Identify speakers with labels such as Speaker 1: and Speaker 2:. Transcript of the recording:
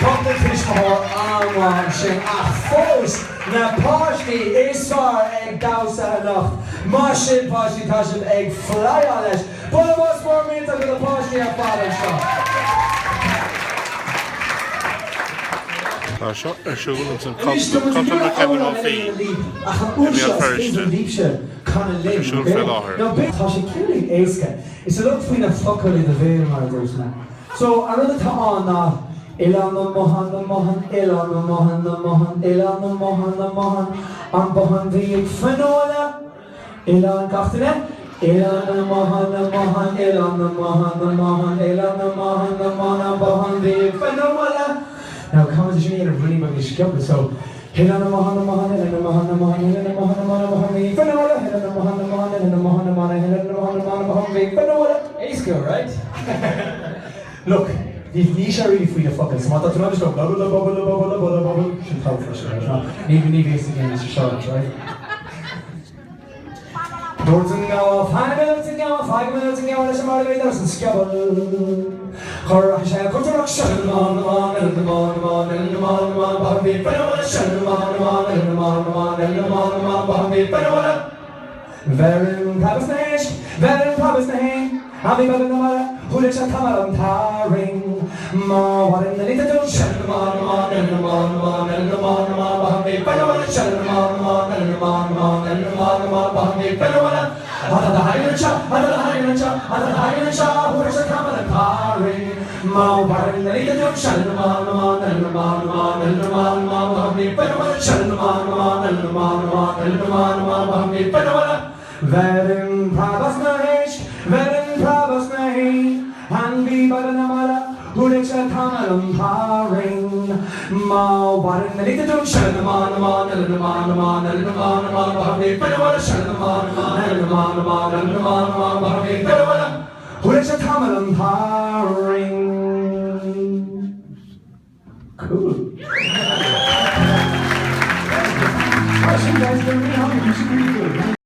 Speaker 1: Komt het is voor aanwaarsing. Ach, fos. Na pashti is waar ik douwse nacht. Mashit pashti tashin ik fly alles. But was voor me dat de pashti aan vader staat.
Speaker 2: Siúil an contan cean á fí mí feriste siúil fé láthair.
Speaker 1: No, bit tá sé ciúling éasca. Is a look faoin a focail in the bhéir mar dúsna. So, another tá an ná Ilan na mohan, ilan na mohan, ilan na mohan, an bohan bhí fanola. Ilan gachtana. Ilan na mohan, ilan na mohan, ilan na mohan, an bohan bhí fanola. Now, come on, you need a really big skip, so Ilan na mohan, ilan na mohan, ilan na mohan bhí fanola. Ilan na mohan, ilan na mohan, ilan na mohan bhí fanola. Ace girl, right? Look. If Nisha really free the fucking smart, that's just go bubble, should talk for sure. Need this again, Mr. Charlotte, right? Doors and go, 5 minutes and go, 5 minutes and go, and some other leaders and scabble. Horror, shall go to rock, shut them on, and the man, and the man, Bobby, but I want to shut them on, and the man, Bobby, but I want to. Verin Pabas Name, Abi Babamara, who let you come out on tiring. Ma, what in the little shut the man, and the man, and the man, Bobby, but I want to shut the man, and the man, and the man, Bobby, but I want to. Out of the higher chop, out of the higher chop, out of the higher chop, who let you come out on tiring. Ma, what in the little shut the man, and the man, and the man, Bobby, but I want to shut the man, and the man, and the man, Bobby, but I want to. Verin Prabhas Nahi, and be by the Namara, who let you come along paring. Ma, what in the little shut the man, and the man, and the man, Bobby, but I want to shut the man, and the man, and the man, Bobby, but I want to. Who let you come along paring? Cool. You guys get me hungry, you should be good.